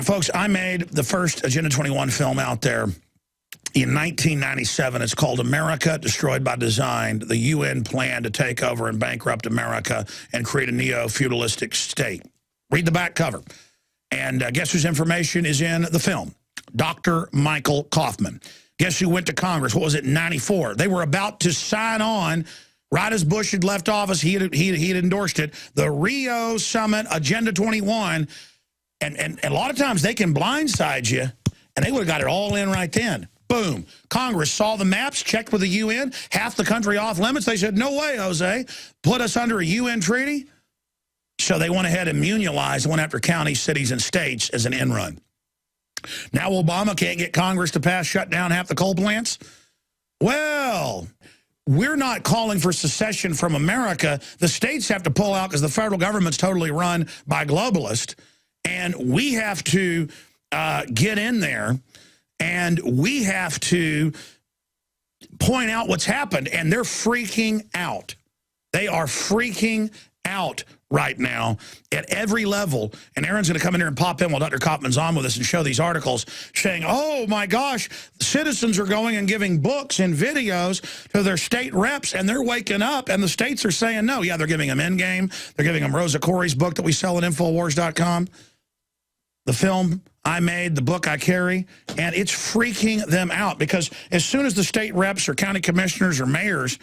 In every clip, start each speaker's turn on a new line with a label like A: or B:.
A: Folks, I made the first Agenda 21 film out there in 1997. It's called America Destroyed by Design, the UN plan to take over and bankrupt America and create a neo-feudalistic state. Read the back cover. And guess whose information is in the film? Dr. Michael Coffman. Guess who went to Congress? What was it, 94? They were about to sign on, right as Bush had left office, he had endorsed it, the Rio Summit Agenda 21. And a lot of times they can blindside you, and they would have got it all in right then. Boom. Congress saw the maps, checked with the UN, half the country off limits. They said, no way, Jose. Put us under a UN treaty. So they went ahead and immunized and went after counties, cities, and states as an end run. Now Obama can't get Congress to pass shut down half the coal plants? Well, we're not calling for secession from America. The states have to pull out because the federal government's totally run by globalists. And we have to get in there, and we have to point out what's happened. And they're freaking out. They are freaking out right now at every level. And Aaron's going to come in here and pop in while Dr. Coffman's on with us and show these articles saying, oh, my gosh, citizens are going and giving books and videos to their state reps, and they're waking up, and the states are saying no. Yeah, they're giving them Endgame. They're giving them Rosa Corey's book that we sell at Infowars.com. The film I made, the book I carry, and it's freaking them out because as soon as the state reps or county commissioners or mayors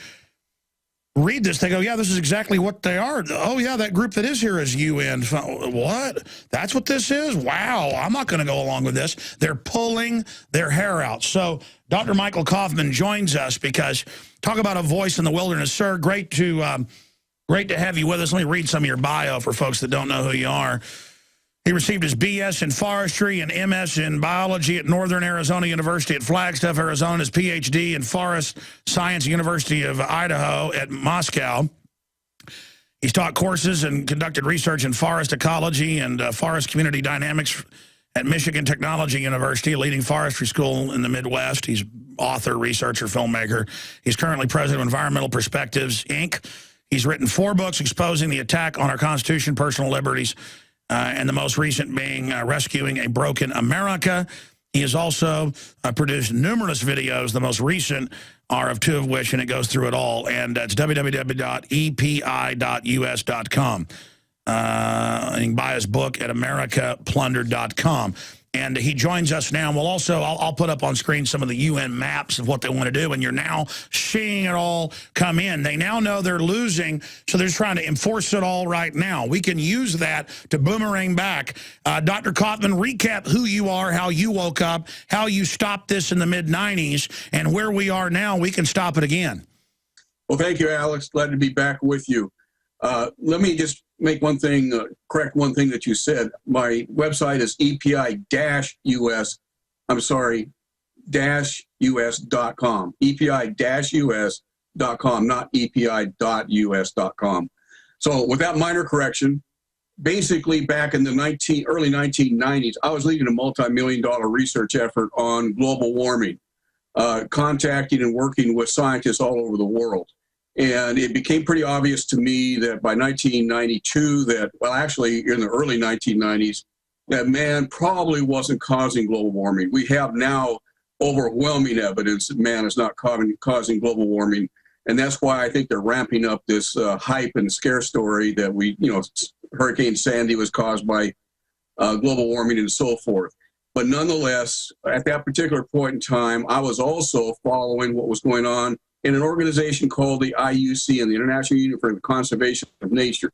A: read this, they go, yeah, this is exactly what they are. Oh, yeah, that group that is here is UN. What? That's what this is? Wow, I'm not going to go along with this. They're pulling their hair out. So Dr. Michael Coffman joins us because talk about a voice in the wilderness. Sir, great to have you with us. Let me read some of your bio for folks that don't know who you are. He received his BS in forestry and MS in biology at Northern Arizona University at Flagstaff, Arizona, his PhD in forest science at University of Idaho at Moscow. He's taught courses and conducted research in forest ecology and forest community dynamics at Michigan Technology University, a leading forestry school in the Midwest. He's author, researcher, filmmaker. He's currently president of Environmental Perspectives, Inc. He's written 4 books exposing the attack on our Constitution, personal liberties, and the most recent being Rescuing a Broken America. He has also produced numerous videos. The most recent are of 2 of which, and it goes through it all. And it's www.epi.us.com. You can buy his book at americaplundered.com. And he joins us now. And we'll also, I'll put up on screen some of the UN maps of what they want to do. And you're now seeing it all come in. They now know they're losing, so they're just trying to enforce it all right now. We can use that to boomerang back. Dr. Coffman, recap who you are, how you woke up, how you stopped this in the mid-90s, and where we are now, we can stop it again.
B: Well, thank you, Alex. Glad to be back with you. Let me just make one thing, correct one thing that you said. My website is EPI-US, -US.com. EPI-US.com, not EPI.US.com. So with that minor correction, basically back in the early 1990s, I was leading a multi-million-dollar research effort on global warming, contacting and working with scientists all over the world. And it became pretty obvious to me that by 1992 that, well, actually in the early 1990s, that man probably wasn't causing global warming. We have now overwhelming evidence that man is not causing global warming. And that's why I think they're ramping up this hype and scare story that Hurricane Sandy was caused by global warming and so forth. But nonetheless, at that particular point in time, I was also following what was going on in an organization called the IUCN, the International Union for the Conservation of Nature.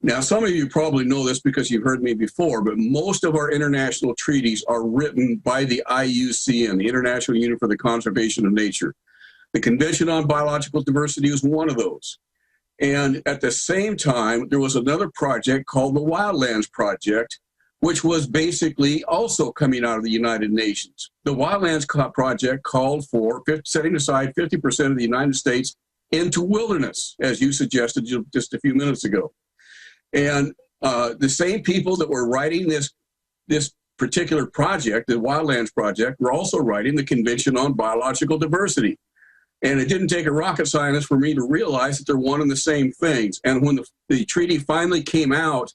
B: Now, some of you probably know this because you've heard me before, but most of our international treaties are written by the IUCN, the International Union for the Conservation of Nature. The Convention on Biological Diversity is one of those. And at the same time, there was another project called the Wildlands Project, which was basically also coming out of the United Nations. The Wildlands Project called for setting aside 50% of the United States into wilderness, as you suggested just a few minutes ago. And the same people that were writing this particular project, the Wildlands Project, were also writing the Convention on Biological Diversity. And it didn't take a rocket scientist for me to realize that they're one and the same things. And when the treaty finally came out,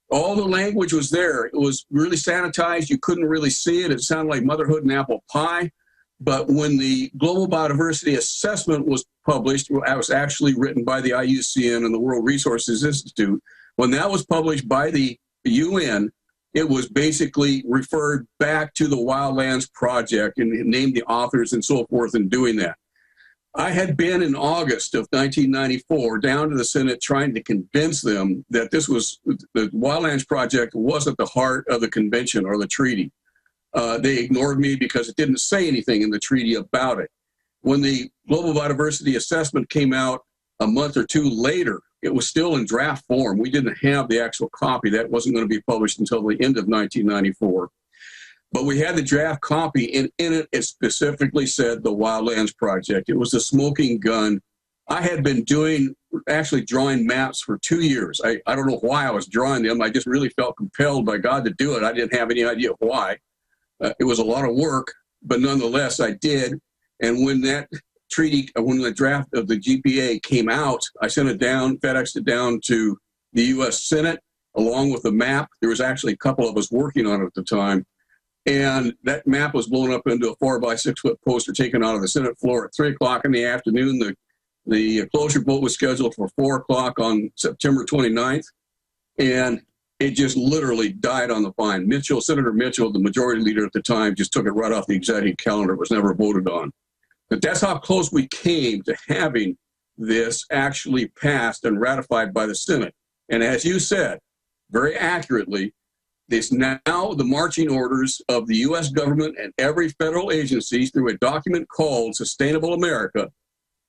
B: All the language was there. It was really sanitized. You couldn't really see it. It sounded like motherhood and apple pie. But when the Global Biodiversity Assessment was published, it was actually written by the IUCN and the World Resources Institute. When that was published by the UN, it was basically referred back to the Wildlands Project and named the authors and so forth in doing that. I had been in August of 1994 down to the Senate trying to convince them that this was, the Wildlands Project was at the heart of the convention or the treaty. They ignored me because it didn't say anything in the treaty about it. When the Global Biodiversity Assessment came out a month or two later, it was still in draft form. We didn't have the actual copy. That wasn't going to be published until the end of 1994. But we had the draft copy, and in it, it specifically said the Wildlands Project. It was a smoking gun. I had been actually drawing maps for 2 years. I don't know why I was drawing them. I just really felt compelled by God to do it. I didn't have any idea why. It was a lot of work, but nonetheless, I did. And when that treaty, when the draft of the GPA came out, I sent it down, FedExed it down to the U.S. Senate, along with the map. There was actually a couple of us working on it at the time. And that map was blown up into a 4-by-6 foot poster taken out of the Senate floor at 3 o'clock in the afternoon. The closure vote was scheduled for 4 o'clock on September 29th. And it just literally died on the vine. Senator Mitchell, the majority leader at the time, just took it right off the executive calendar. It was never voted on. But that's how close we came to having this actually passed and ratified by the Senate. And as you said, very accurately, this now the marching orders of the U.S. government and every federal agency through a document called Sustainable America,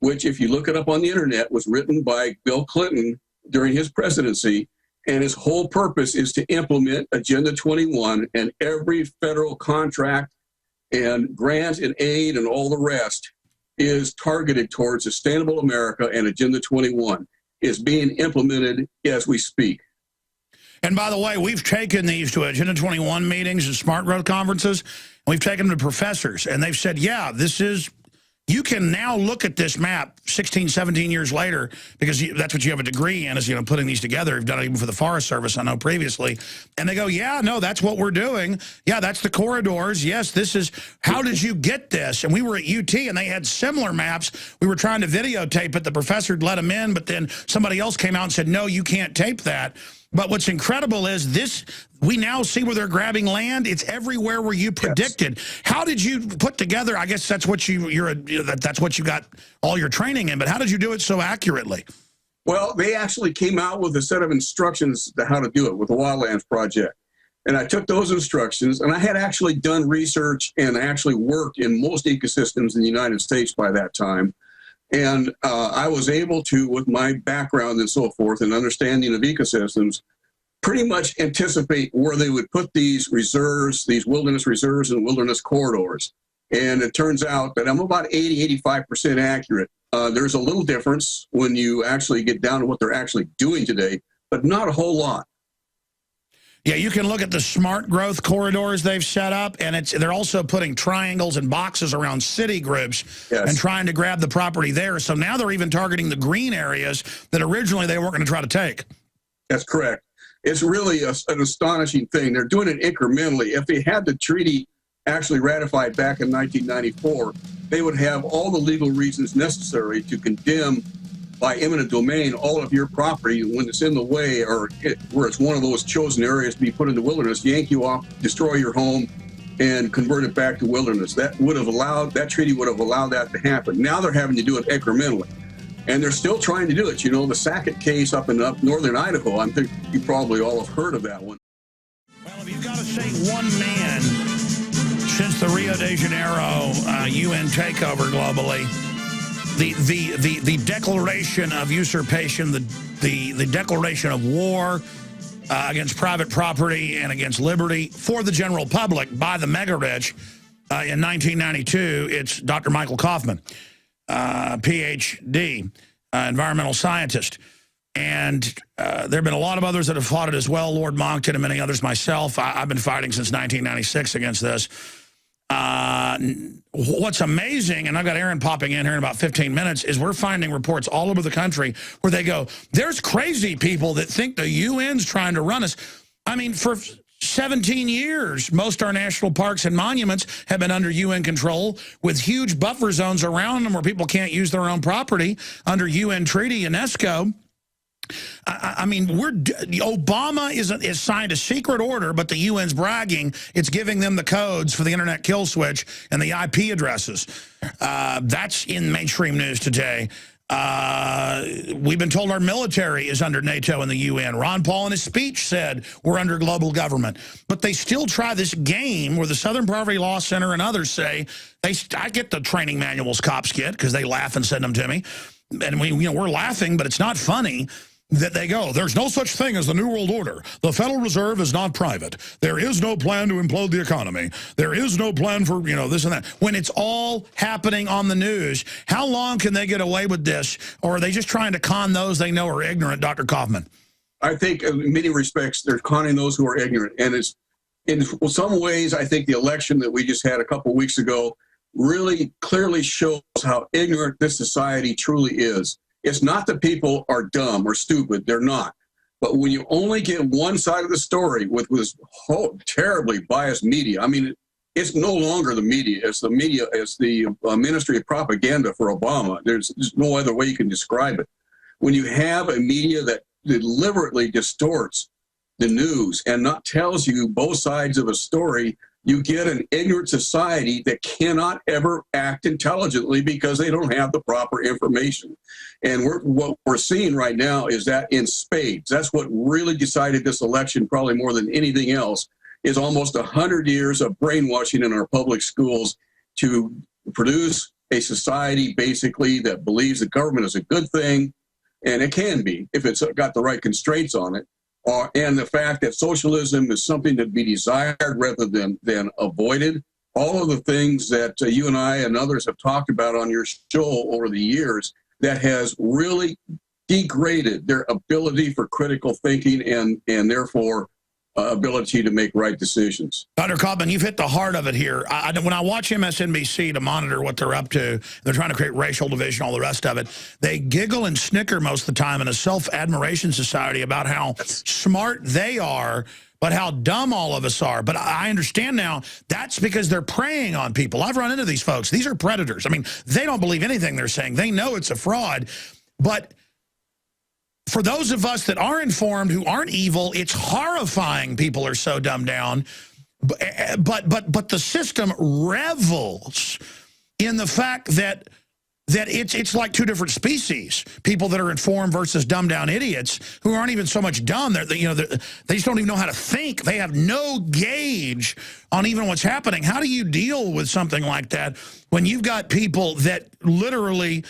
B: which, if you look it up on the internet, was written by Bill Clinton during his presidency. And his whole purpose is to implement Agenda 21 and every federal contract and grant and aid and all the rest is targeted towards Sustainable America, and Agenda 21 is being implemented as we speak.
A: And by the way, we've taken these to Agenda 21 meetings and smart growth conferences, and we've taken them to professors, and they've said, yeah, this is, you can now look at this map 16, 17 years later, because that's what you have a degree in, is, you know, putting these together. You've done it even for the Forest Service, I know, previously. And they go, yeah, no, that's what we're doing. Yeah, that's the corridors. Yes, this is, how did you get this? And we were at UT, and they had similar maps. We were trying to videotape it. The professor let them in, but then somebody else came out and said, no, you can't tape that. But what's incredible is this, we now see where they're grabbing land. It's everywhere where you predicted. Yes. How did you put together, I guess that's what that's what you got all your training in, but how did you do it so accurately?
B: Well, they actually came out with a set of instructions to how to do it with the Wildlands Project. And I took those instructions, and I had actually done research and actually worked in most ecosystems in the United States by that time. And I was able to, with my background and so forth and understanding of ecosystems, pretty much anticipate where they would put these reserves, these wilderness reserves and wilderness corridors. And it turns out that I'm about 85% accurate. There's a little difference when you actually get down to what they're actually doing today, but not a whole lot.
A: Yeah, you can look at the smart growth corridors they've set up, and they're also putting triangles and boxes around city groups. Yes. And trying to grab the property there. So now they're even targeting the green areas that originally they weren't going to try to take.
B: That's correct. It's really an astonishing thing. They're doing it incrementally. If they had the treaty actually ratified back in 1994, they would have all the legal reasons necessary to condemn by eminent domain all of your property when it's in the way, or where it's one of those chosen areas to be put in the wilderness, yank you off, destroy your home, and convert it back to wilderness. That treaty would have allowed that to happen. Now they're having to do it incrementally. And they're still trying to do it. You know, the Sackett case up in northern Idaho, I think you probably all have heard of that one.
A: Well, if you've got to say one man since the Rio de Janeiro UN takeover globally, the declaration of usurpation, the declaration of war against private property and against liberty for the general public by the mega-rich in 1992, it's Dr. Michael Coffman, PhD, environmental scientist. And there have been a lot of others that have fought it as well, Lord Monckton and many others, myself. I've been fighting since 1996 against this. What's amazing, and I've got Aaron popping in here in about 15 minutes, is we're finding reports all over the country where they go, there's crazy people that think the UN's trying to run us. I mean, for 17 years, most of our national parks and monuments have been under UN control with huge buffer zones around them where people can't use their own property under UN treaty, UNESCO. I mean, Obama is signed a secret order, but the UN's bragging it's giving them the codes for the internet kill switch and the IP addresses. That's in mainstream news today. We've been told our military is under NATO and the UN. Ron Paul in his speech said we're under global government. But they still try this game where the Southern Poverty Law Center and others say, I get the training manuals cops get because they laugh and send them to me. And we're laughing, but it's not funny. That they go, there's no such thing as the New World Order. The Federal Reserve is not private. There is no plan to implode the economy. There is no plan for, this and that. When it's all happening on the news, how long can they get away with this? Or are they just trying to con those they know are ignorant, Dr. Coffman?
B: I think in many respects, they're conning those who are ignorant. And it's in some ways, I think the election that we just had a couple of weeks ago really clearly shows how ignorant this society truly is. It's not that people are dumb or stupid. They're not. But when you only get one side of the story with this whole terribly biased media, I mean, it's no longer the media. It's the media. It's the Ministry of Propaganda for Obama. There's no other way you can describe it. When you have a media that deliberately distorts the news and not tells you both sides of a story, you get an ignorant society that cannot ever act intelligently because they don't have the proper information. And what we're seeing right now is that in spades. That's what really decided this election, probably more than anything else, is almost 100 years of brainwashing in our public schools to produce a society basically that believes the government is a good thing, and it can be if it's got the right constraints on it. And the fact that socialism is something to be desired rather than avoided. All of the things that you and I and others have talked about on your show over the years that has really degraded their ability for critical thinking and therefore ability to make right decisions.
A: Dr. Coffman, you've hit the heart of it here. When I watch MSNBC to monitor what they're up to, they're trying to create racial division, all the rest of it. They giggle and snicker most of the time in a self-admiration society about how smart they are, but how dumb all of us are. But I understand now that's because they're preying on people. I've run into these folks. These are predators. I mean, they don't believe anything they're saying. They know it's a fraud, but for those of us that are informed, who aren't evil, it's horrifying people are so dumbed down. But the system revels in the fact that it's like two different species. People that are informed versus dumbed down idiots who aren't even so much dumb. They just don't even know how to think. They have no gauge on even what's happening. How do you deal with something like that when you've got people that literally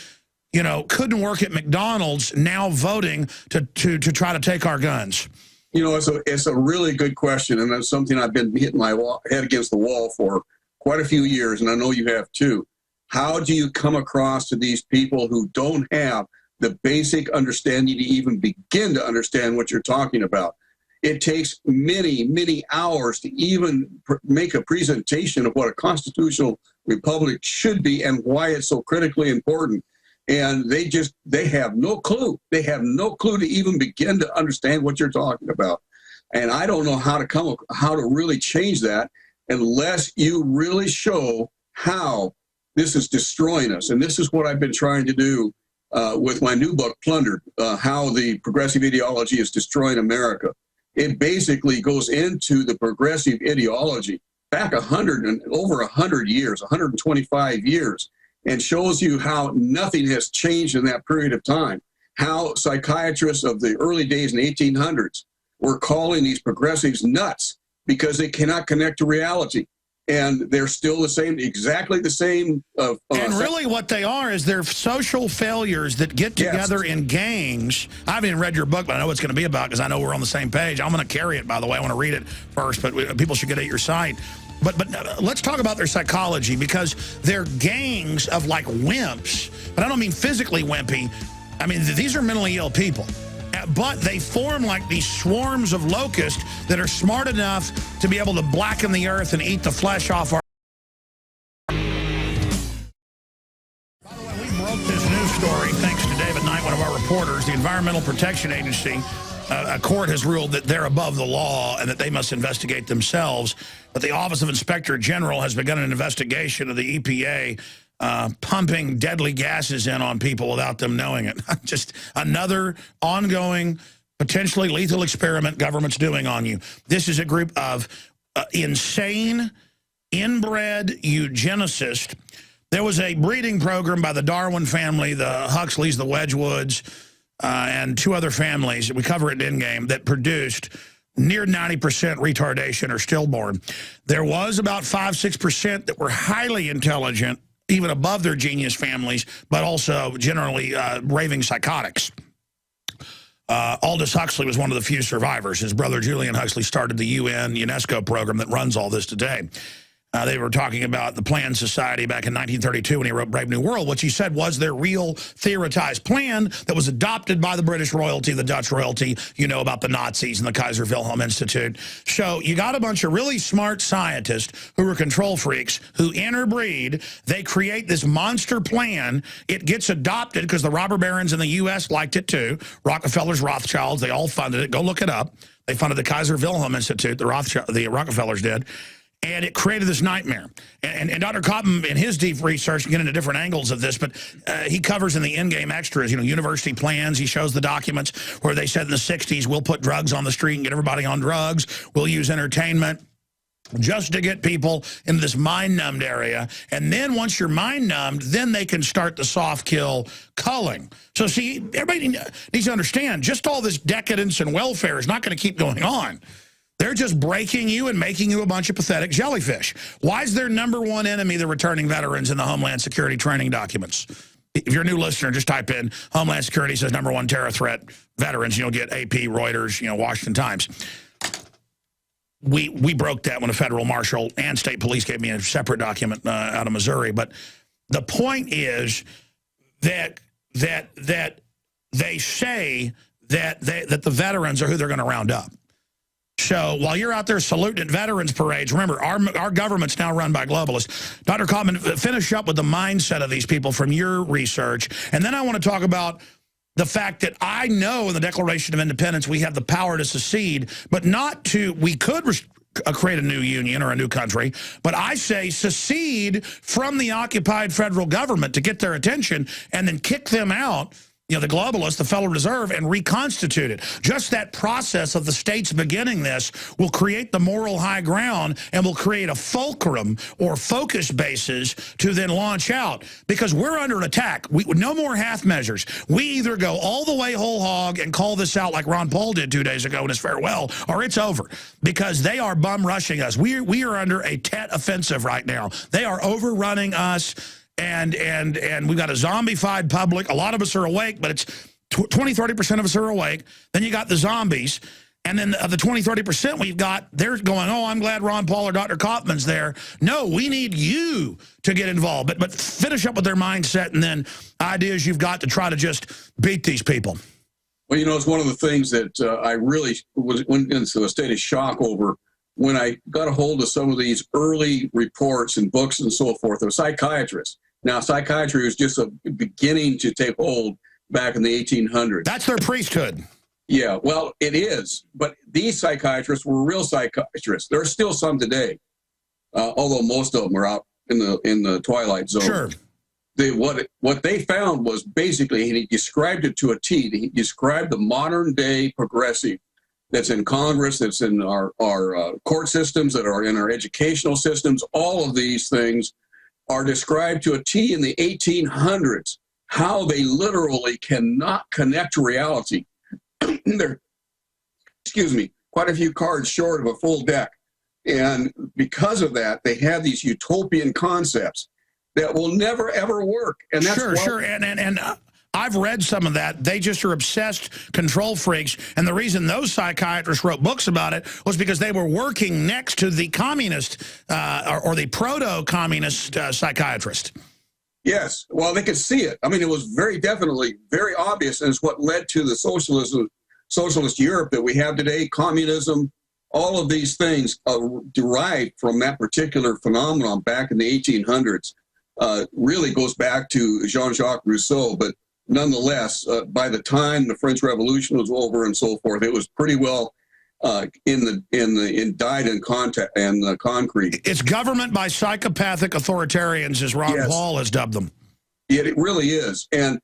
A: couldn't work at McDonald's, now voting to try to take our guns?
B: It's a really good question, and that's something I've been hitting my head against the wall for quite a few years, and I know you have too. How do you come across to these people who don't have the basic understanding to even begin to understand what you're talking about? It takes many, many hours to even make a presentation of what a constitutional republic should be and why it's so critically important. And they have no clue. They have no clue to even begin to understand what you're talking about. And I don't know how to really change that unless you really show how this is destroying us. And this is what I've been trying to do with my new book, Plundered, how the progressive ideology is destroying America. It basically goes into the progressive ideology back over 100 years, 125 years. And shows you how nothing has changed in that period of time. How psychiatrists of the early days in the 1800s were calling these progressives nuts because they cannot connect to reality. And they're still the same, exactly the same.
A: And really what they are is they're social failures that get together in gangs. I haven't even read your book, but I know what it's going to be about because I know we're on the same page. I'm going to carry it, by the way. I want to read it first, but people should get at your site. But let's talk about their psychology, because they're gangs of like wimps. But I don't mean physically wimpy. I mean, these are mentally ill people. But they form like these swarms of locusts that are smart enough to be able to blacken the earth and eat the flesh off our... By the way, we broke this news story thanks to David Knight, one of our reporters. The Environmental Protection Agency a court has ruled that they're above the law and that they must investigate themselves. But the Office of Inspector General has begun an investigation of the EPA pumping deadly gases in on people without them knowing it. Just another ongoing, potentially lethal experiment government's doing on you. This is a group of insane, inbred eugenicists. There was a breeding program by the Darwin family, the Huxleys, the Wedgwoods, and two other families, we cover it in Endgame, that produced near 90% retardation or stillborn. There was about 5–6% that were highly intelligent, even above their genius families, but also generally raving psychotics. Aldous Huxley was one of the few survivors. His brother Julian Huxley started the UN UNESCO program that runs all this today. They were talking about the planned society back in 1932 when he wrote Brave New World, which he said was their real theorized plan that was adopted by the British royalty, the Dutch royalty, you know, about the Nazis and the Kaiser Wilhelm Institute. So you got a bunch of really smart scientists who are control freaks who interbreed. They create this monster plan. It gets adopted because the robber barons in the U.S. liked it too. Rockefellers, Rothschilds, they all funded it. Go look it up. They funded the Kaiser Wilhelm Institute, the Rockefellers did. And it created this nightmare. And Dr. Coffman, in his deep research, get into different angles of this, but he covers in the Endgame extras, you know, university plans. He shows the documents where they said in the 60s, we'll put drugs on the street and get everybody on drugs. We'll use entertainment just to get people into this mind-numbed area. And then once you're mind-numbed, then they can start the soft kill culling. So see, everybody needs to understand, just all this decadence and welfare is not going to keep going on. They're just breaking you and making you a bunch of pathetic jellyfish. Why is their number one enemy the returning veterans in the Homeland Security training documents? If you're a new listener, just type in Homeland Security says number one terror threat, veterans, you'll get AP, Reuters, you know, Washington Times. We broke that when a federal marshal and state police gave me a separate document out of Missouri. But the point is that they say that the veterans are who they're going to round up. So while you're out there saluting at veterans parades, remember, our government's now run by globalists. Dr. Coffman, finish up with the mindset of these people from your research. And then I want to talk about the fact that I know in the Declaration of Independence we have the power to secede, but not to, we could create a new union or a new country, but I say secede from the occupied federal government to get their attention and then kick them out, you know, the globalists, the Federal Reserve, and reconstitute it. Just that process of the states beginning this will create the moral high ground and will create a fulcrum or focus bases to then launch out. Because we're under attack. No more half measures. We either go all the way whole hog and call this out like Ron Paul did 2 days ago in his farewell, or it's over. Because they are bum rushing us. We are under a Tet offensive right now. They are overrunning us. And we've got a zombified public. A lot of us are awake, but it's 20–30% of us are awake. Then you got the zombies. And then of the 20–30% we've got, they're going, oh, I'm glad Ron Paul or Dr. Coffman's there. No, we need you to get involved. But finish up with their mindset and then ideas you've got to try to just beat these people.
B: Well, you know, it's one of the things that I really went into a state of shock over when I got a hold of some of these early reports and books and so forth of psychiatrists. Now, psychiatry was just beginning to take hold back in the 1800s.
A: That's their priesthood.
B: Yeah, well, it is. But these psychiatrists were real psychiatrists. There are still some today, although most of them are out in the twilight zone.
A: Sure.
B: What they found was basically, and he described it to a T. He described the modern day progressive that's in Congress, that's in our court systems, that are in our educational systems. All of these things are described to a T in the 1800s, how they literally cannot connect to reality. They're, quite a few cards short of a full deck. And because of that, they have these utopian concepts that will never, ever work. And that's
A: sure. And I've read some of that. They just are obsessed control freaks. And the reason those psychiatrists wrote books about it was because they were working next to the communist or the proto-communist psychiatrist.
B: Yes. Well, they could see it. I mean, it was very definitely very obvious. And it's what led to the socialist Europe that we have today, communism. All of these things derived from that particular phenomenon back in the 1800s. Really goes back to Jean-Jacques Rousseau. But nonetheless, by the time the French Revolution was over and so forth, it was pretty well died in contact and concrete.
A: It's government by psychopathic authoritarians, as Ron Paul has dubbed them.
B: Yeah, it really is. And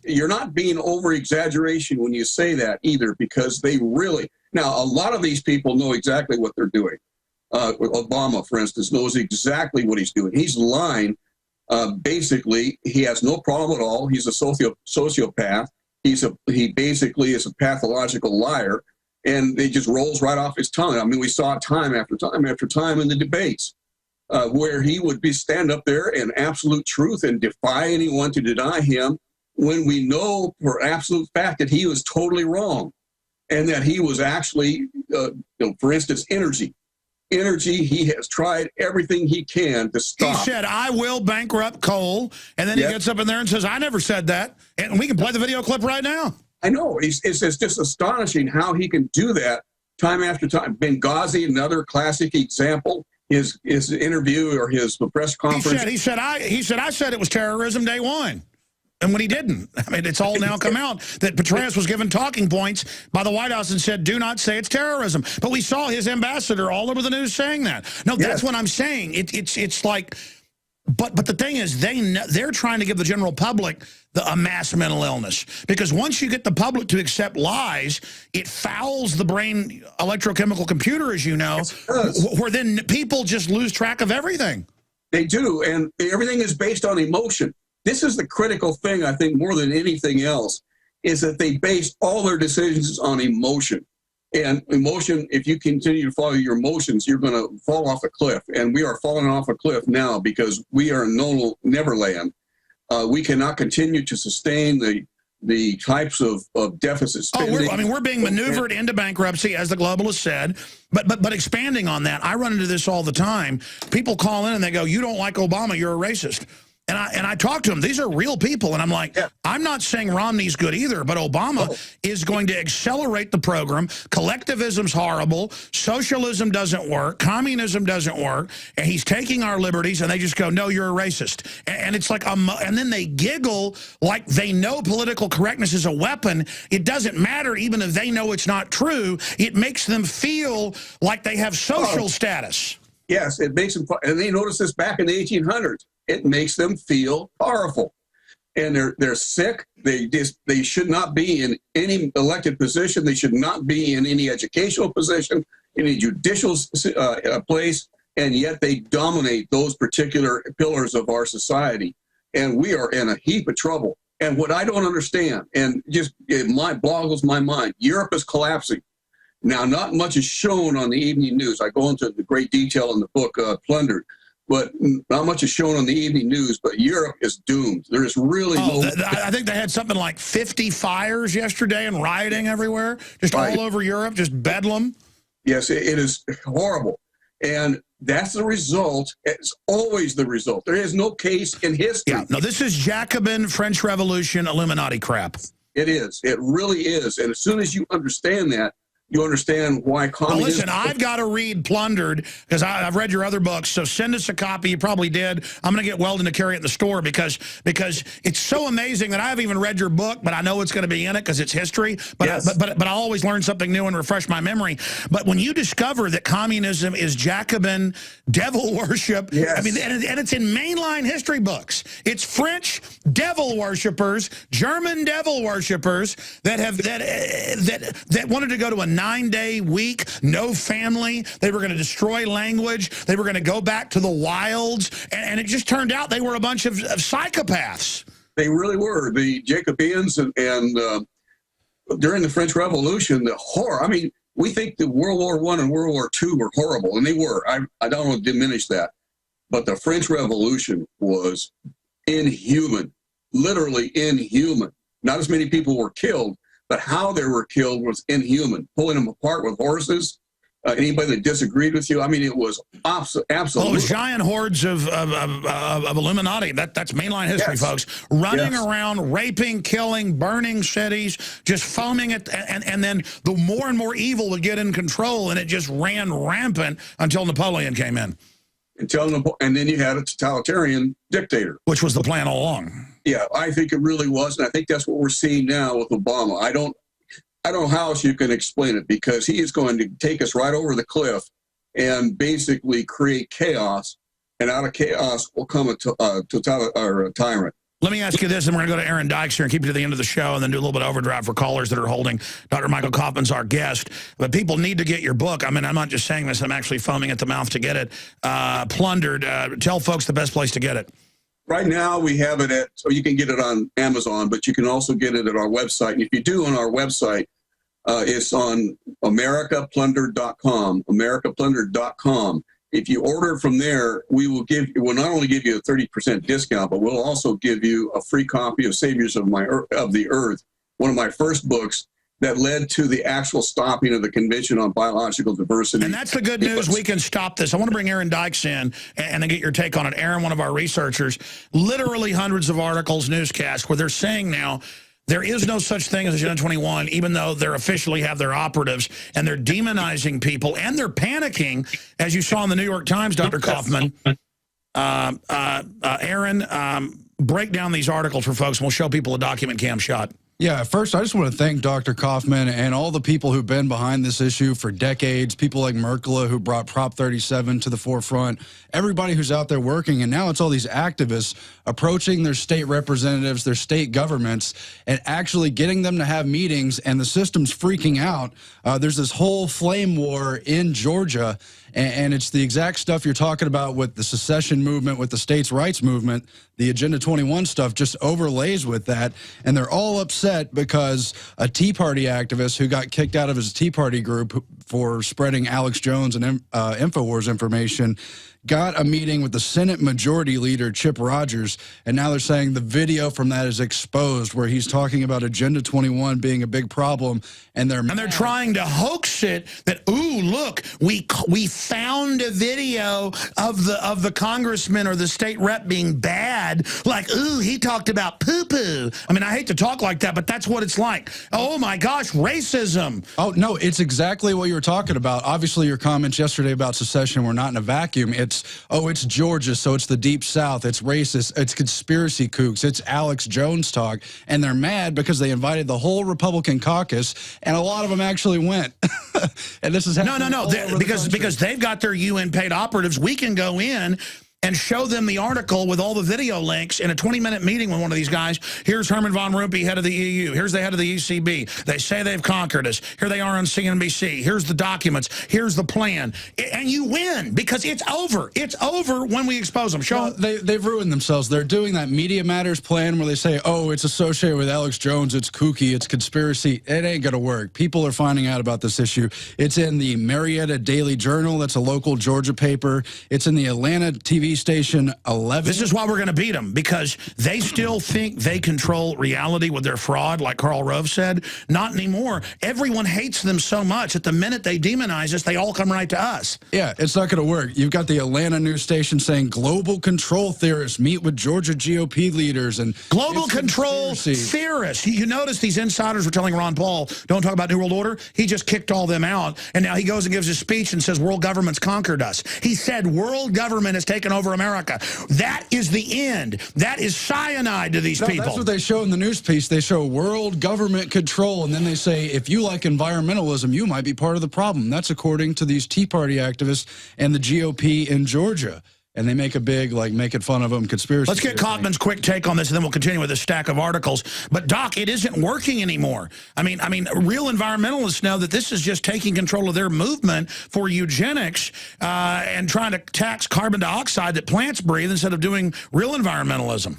B: you're not being over exaggeration when you say that either, because they really, now a lot of these people know exactly what they're doing. Obama, for instance, knows exactly what he's doing. He's lying. Basically, he has no problem at all. He's a sociopath. He basically is a pathological liar, and it just rolls right off his tongue. I mean, we saw it time after time after time in the debates where he would stand up there in absolute truth and defy anyone to deny him, when we know for absolute fact that he was totally wrong, and that he was actually, for instance, energy, he has tried everything he can to stop.
A: He said, I will bankrupt coal, and then he gets up in there and says, I never said that. And we can play the video clip right now.
B: I know. It's just astonishing how he can do that time after time. Benghazi, another classic example. His interview or his press conference.
A: He said, I said it was terrorism day one. And when he didn't, I mean, it's all now come out that Petraeus was given talking points by the White House and said, do not say it's terrorism. But we saw his ambassador all over the news saying that. No, that's what I'm saying. It's like, but the thing is, they're trying to give the general public a mass mental illness. Because once you get the public to accept lies, it fouls the brain electrochemical computer, as you know, where then people just lose track of everything.
B: They do, and everything is based on emotion. This is the critical thing, I think, more than anything else, is that they base all their decisions on emotion. And emotion, if you continue to follow your emotions, you're going to fall off a cliff. And we are falling off a cliff now because we are in no neverland. We cannot continue to sustain the types of deficit spending.
A: We're being maneuvered into bankruptcy, as the globalists said. But expanding on that, I run into this all the time. People call in and they go, you don't like Obama, you're a racist. And I talk to them. These are real people. And I'm like, I'm not saying Romney's good either, but Obama is going to accelerate the program. Collectivism's horrible. Socialism doesn't work. Communism doesn't work. And he's taking our liberties, and they just go, no, you're a racist. And it's like, and then they giggle like they know political correctness is a weapon. It doesn't matter even if they know it's not true. It makes them feel like they have social status.
B: Yes, it makes them, and they noticed this back in the 1800s. It makes them feel powerful, and they're sick. They should not be in any elected position. They should not be in any educational position, any judicial place, and yet they dominate those particular pillars of our society. And we are in a heap of trouble. And what I don't understand, and it boggles my mind, Europe is collapsing. Now, not much is shown on the evening news. I go into the great detail in the book, Plundered. But not much is shown on the evening news, but Europe is doomed. There is really no...
A: I think they had something like 50 fires yesterday and rioting everywhere, just all over Europe, just bedlam.
B: Yes, it is horrible. And that's the result. It's always the result. There is no case in history.
A: Yeah, no, this is Jacobin, French Revolution, Illuminati crap.
B: It is. It really is. And as soon as you understand that, you understand why communism...
A: Well, listen, I've got to read Plundered, because I've read your other books, so send us a copy. You probably did. I'm going to get Weldon to carry it in the store because it's so amazing that I haven't even read your book, but I know it's going to be in it because it's history. But, but I'll always learn something new and refresh my memory. But when you discover that communism is Jacobin devil worship, I mean, and it's in mainline history books. It's French devil worshippers, German devil worshippers that have that wanted to go to a 9-day week, no family. They were going to destroy language. They were going to go back to the wilds. And it just turned out they were a bunch of psychopaths.
B: They really were. The Jacobeans and during the French Revolution, the horror. I mean, we think that World War I and World War II were horrible, and they were. I don't want to diminish that. But the French Revolution was inhuman, literally inhuman. Not as many people were killed, but how they were killed was inhuman. Pulling them apart with horses. Anybody that disagreed with you, I mean, it was absolutely.
A: Well, it was giant hordes of Illuminati. That's mainline history, folks. Running around, raping, killing, burning cities, just foaming it. And then the more and more evil would get in control, and it just ran rampant until Napoleon came in.
B: and then you had a totalitarian dictator.
A: Which was the plan all along.
B: Yeah, I think it really was, and I think that's what we're seeing now with Obama. I don't know how else you can explain it, because he is going to take us right over the cliff and basically create chaos, and out of chaos will come a tyrant.
A: Let me ask you this, and we're going to go to Aaron Dykes here and keep it to the end of the show and then do a little bit of overdrive for callers that are holding. Dr. Michael Coffman's our guest. But people need to get your book. I mean, I'm not just saying this. I'm actually foaming at the mouth to get it. Plundered. Tell folks the best place to get it.
B: Right now, we have it so you can get it on Amazon, but you can also get it at our website. And if you do on our website, it's on americaplundered.com, americaplundered.com. If you order from there, we'll not only give you a 30% discount, but we'll also give you a free copy of Saviors of the Earth, one of my first books that led to the actual stopping of the Convention on Biological Diversity.
A: And that's the good news. We can stop this. I want to bring Aaron Dykes in and then get your take on it. Aaron, one of our researchers, literally hundreds of articles, newscasts, where they're saying now there is no such thing as Agenda 21, even though they officially have their operatives, and they're demonizing people, and they're panicking, as you saw in the New York Times, Dr. Coffman. Aaron, break down these articles for folks, and we'll show people a document cam shot.
C: Yeah, first, I just want to thank Dr. Coffman and all the people who've been behind this issue for decades, people like Merkla who brought Prop 37 to the forefront, everybody who's out there working, and now it's all these activists approaching their state representatives, their state governments, and actually getting them to have meetings, and the system's freaking out. There's this whole flame war in Georgia, and it's the exact stuff you're talking about with the secession movement, with the states' rights movement. The Agenda 21 stuff just overlays with that, and they're all upset because a Tea Party activist who got kicked out of his Tea Party group for spreading Alex Jones and InfoWars information got a meeting with the Senate Majority Leader, Chip Rogers, and now they're saying the video from that is exposed, where he's talking about Agenda 21 being a big problem, and they're
A: trying to hoax it that, ooh, look, we found a video of the congressman or the state rep being bad, like, ooh, he talked about poo-poo. I mean, I hate to talk like that, but that's what it's like. Oh, my gosh, racism.
C: Oh, no, it's exactly what you were talking about. Obviously, your comments yesterday about secession were not in a vacuum. It's Georgia, so it's the Deep South, it's racist, it's conspiracy kooks, it's Alex Jones talk, and they're mad because they invited the whole Republican caucus, and a lot of them actually went. And this is happening
A: because they've got their UN paid operatives. We can go in and show them the article with all the video links in a 20-minute meeting with one of these guys. Here's Herman von Rompuy, head of the EU. Here's the head of the ECB. They say they've conquered us. Here they are on CNBC. Here's the documents. Here's the plan. And you win because it's over. It's over when we expose them. Show them.
C: They've ruined themselves. They're doing that Media Matters plan where they say, oh, it's associated with Alex Jones. It's kooky. It's conspiracy. It ain't going to work. People are finding out about this issue. It's in the Marietta Daily Journal. That's a local Georgia paper. It's in the Atlanta TV station 11.
A: This is why we're going to beat them, because they still think they control reality with their fraud, like Karl Rove said. Not anymore. Everyone hates them so much that the minute they demonize us, they all come right to us.
C: Yeah, it's not going to work. You've got the Atlanta news station saying global control theorists meet with Georgia GOP leaders. And
A: global control theorists. You notice these insiders were telling Ron Paul, don't talk about New World Order. He just kicked all them out. And now he goes and gives a speech and says world government's conquered us. He said world government has taken over America. That is the end. That is cyanide to these people.
C: That's what they show in the news piece. They show world government control, and then they say, if you like environmentalism, you might be part of the problem. That's according to these Tea Party activists and the GOP in Georgia. And they make a big, like, making fun of them conspiracy.
A: Let's get Coffman's quick take on this, and then we'll continue with a stack of articles. But, Doc, it isn't working anymore. I mean, real environmentalists know that this is just taking control of their movement for eugenics and trying to tax carbon dioxide that plants breathe instead of doing real environmentalism.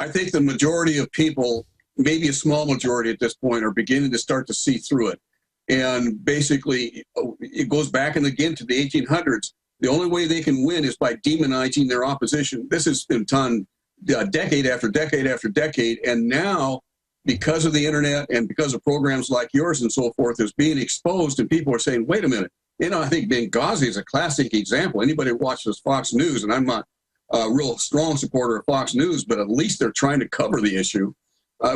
B: I think the majority of people, maybe a small majority at this point, are beginning to start to see through it. And basically, it goes back and again to the 1800s. The only way they can win is by demonizing their opposition. This has been done decade after decade after decade. And now, because of the internet and because of programs like yours and so forth, is being exposed, and people are saying, wait a minute. You know, I think Benghazi is a classic example. Anybody who watches Fox News, and I'm not a real strong supporter of Fox News, but at least they're trying to cover the issue.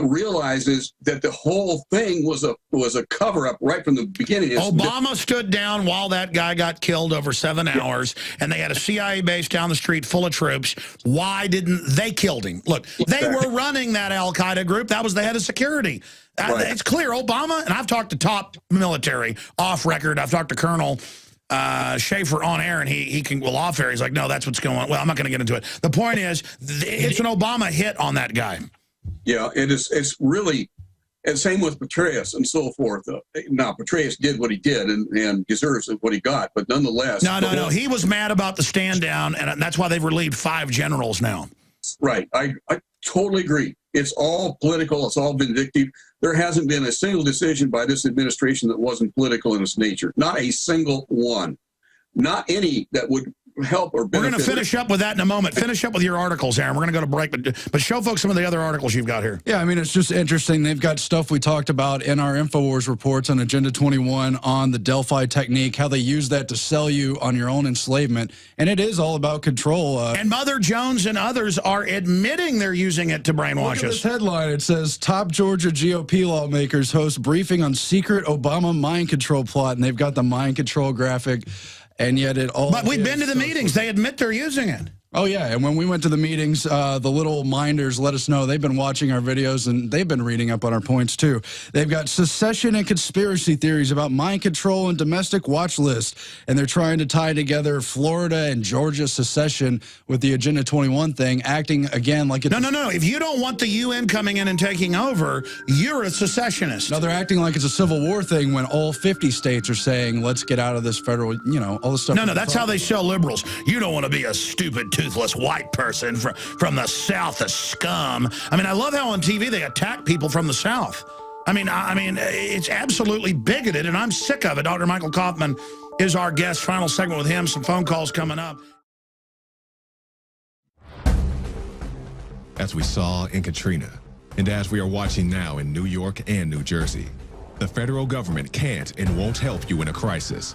B: realizes that the whole thing was a cover-up right from the beginning.
A: Obama stood down while that guy got killed over 7 hours, and they had a CIA base down the street full of troops. Why didn't they kill him? Look, they were running that al-Qaeda group. That was the head of security.
B: Right.
A: It's clear. Obama, and I've talked to top military off record. I've talked to Colonel Schaefer on air, and he can, well, off air, he's like, no, that's what's going on. Well, I'm not going to get into it. The point is, it's an Obama hit on that guy.
B: Yeah, it is. It's really, and same with Petraeus and so forth. Now, Petraeus did what he did and deserves what he got, but nonetheless.
A: No. He was mad about the stand down, and that's why they've relieved 5 generals now.
B: Right. I totally agree. It's all political. It's all vindictive. There hasn't been a single decision by this administration that wasn't political in its nature. Not a single one. Not any that would help or benefit.
A: We're going to finish up with that in a moment. Finish up with your articles, Aaron. We're going to go to break, but show folks some of the other articles you've got here.
C: Yeah, I mean, it's just interesting. They've got stuff we talked about in our InfoWars reports on Agenda 21 on the Delphi technique, how they use that to sell you on your own enslavement. And it is all about control.
A: And Mother Jones and others are admitting they're using it to brainwash us.
C: This headline, it says, top Georgia GOP lawmakers host briefing on secret Obama mind control plot. And they've got the mind control graphic. And yet it all.
A: But we've been to the meetings. They admit they're using it.
C: Oh, yeah. And when we went to the meetings, the little minders let us know they've been watching our videos and they've been reading up on our points, too. They've got secession and conspiracy theories about mind control and domestic watch list. And they're trying to tie together Florida and Georgia secession with the Agenda 21 thing, acting again like it's.
A: No. If you don't want the UN coming in and taking over, you're a secessionist.
C: No, they're acting like it's a Civil War thing when all 50 states are saying, let's get out of this federal, all this stuff.
A: No, that's how they sell liberals. You don't want to be a stupid, toothless white person from the South, the scum. I mean, I love how on TV they attack people from the South. I mean, it's absolutely bigoted, and I'm sick of it. Dr. Michael Coffman is our guest. Final segment with him. Some phone calls coming up.
D: As we saw in Katrina, and as we are watching now in New York and New Jersey, the federal government can't and won't help you in a crisis.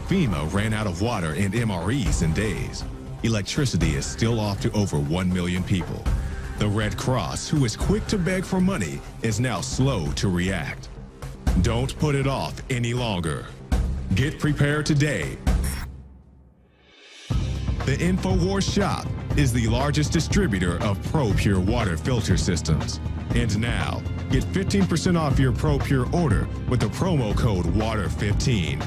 D: FEMA ran out of water and MREs in days. Electricity is still off to over 1 million people. The Red Cross, who is quick to beg for money, is now slow to react. Don't put it off any longer. Get prepared today. The InfoWars shop is the largest distributor of ProPure water filter systems. And now, get 15% off your ProPure order with the promo code WATER15.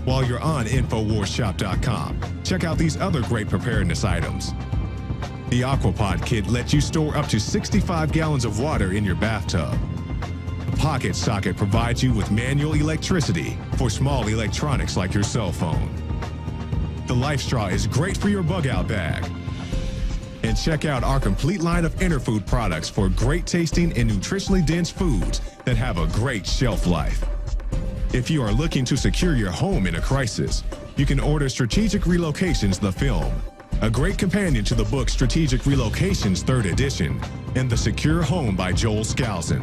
D: While you're on InfoWarsShop.com, check out these other great preparedness items. The Aquapod kit lets you store up to 65 gallons of water in your bathtub. The Pocket Socket provides you with manual electricity for small electronics like your cell phone. The Life Straw is great for your bug-out bag. And check out our complete line of Interfood products for great tasting and nutritionally dense foods that have a great shelf life. If you are looking to secure your home in a crisis, you can order Strategic Relocations, the film, a great companion to the book Strategic Relocations 3rd edition, and The Secure Home by Joel Skousen.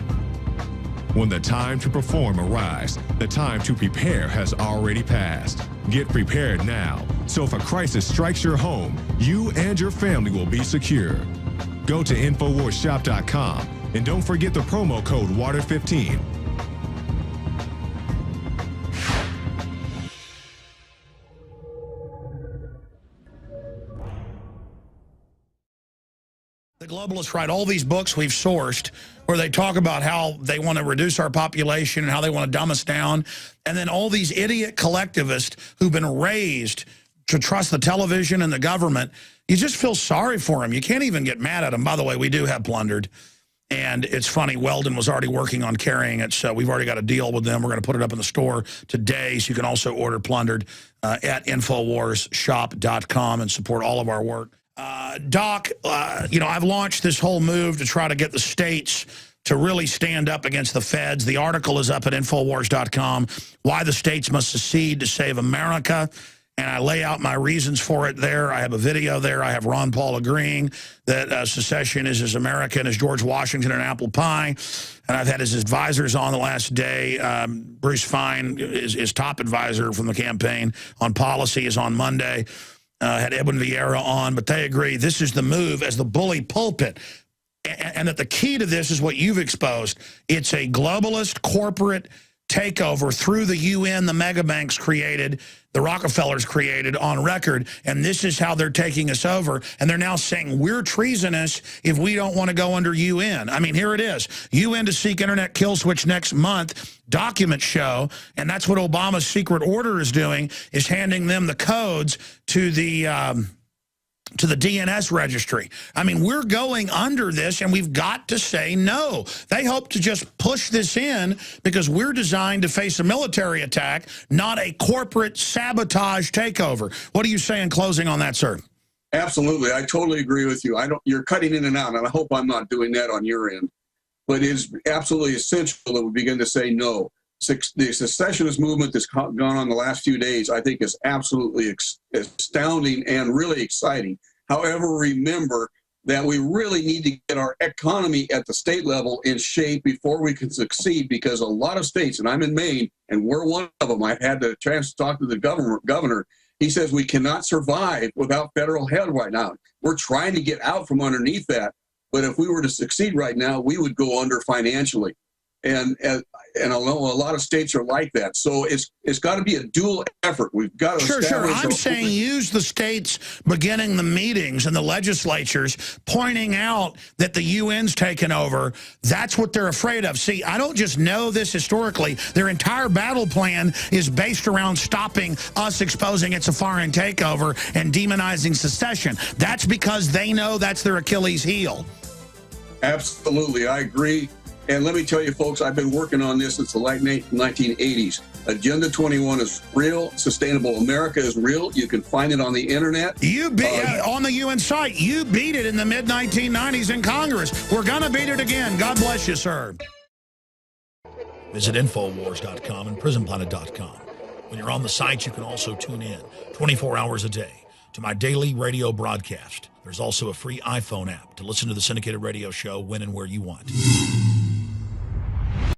D: When the time to perform arrives, the time to prepare has already passed. Get prepared now, so if a crisis strikes your home, you and your family will be secure. Go to InfoWarsShop.com and don't forget the promo code WATER15.
A: The globalists write all these books we've sourced where they talk about how they want to reduce our population and how they want to dumb us down. And then all these idiot collectivists who've been raised to trust the television and the government, you just feel sorry for them. You can't even get mad at them. By the way, we do have Plundered. And it's funny, Weldon was already working on carrying it, so we've already got a deal with them. We're going to put it up in the store today, so you can also order Plundered at InfoWarsShop.com and support all of our work. Doc, I've launched this whole move to try to get the states to really stand up against the feds. The article is up at Infowars.com, Why the States Must Secede to Save America. And I lay out my reasons for it there. I have a video there. I have Ron Paul agreeing that secession is as American as George Washington and apple pie. And I've had his advisors on the last day. Bruce Fine, his top advisor from the campaign on policy, is on Monday. Had Edwin Vieira on, but they agree this is the move as the bully pulpit. and that the key to this is what you've exposed. It's a globalist corporate takeover through the UN, the mega banks created, the Rockefellers created on record, and this is how they're taking us over. And they're now saying we're treasonous if we don't want to go under UN. I mean, here it is. UN to seek internet kill switch next month. Documents show, and that's what Obama's secret order is doing, is handing them the codes to the DNS registry. I mean, we're going under this, and we've got to say no. They hope to just push this in because we're designed to face a military attack, not a corporate sabotage takeover. What do you say in closing on that, sir?
B: Absolutely. I totally agree with you. You're cutting in and out, and I hope I'm not doing that on your end. But it is absolutely essential that we begin to say no. The secessionist movement that's gone on the last few days, I think, is absolutely astounding and really exciting. However, remember that we really need to get our economy at the state level in shape before we can succeed, because a lot of states, and I'm in Maine, and we're one of them. I've had the chance to talk to the governor. He says we cannot survive without federal help right now. We're trying to get out from underneath that. But if we were to succeed right now, we would go under financially. And I know a lot of states are like that. So it's got to be a dual effort. We've got to
A: Sure. I'm saying use the states beginning the meetings and the legislatures pointing out that the UN's taken over. That's what they're afraid of. See, I don't just know this historically. Their entire battle plan is based around stopping us exposing it's a foreign takeover and demonizing secession. That's because they know that's their Achilles heel.
B: Absolutely. I agree. And let me tell you, folks, I've been working on this since the late 1980s. Agenda 21 is real. Sustainable America is real. You can find it on the internet.
A: You on the UN site. You beat it in the mid-1990s in Congress. We're going to beat it again. God bless you, sir. Visit Infowars.com and PrisonPlanet.com. When you're on the site, you can also tune in 24 hours a day to my daily radio broadcast. There's also a free iPhone app to listen to the syndicated radio show when and where you want.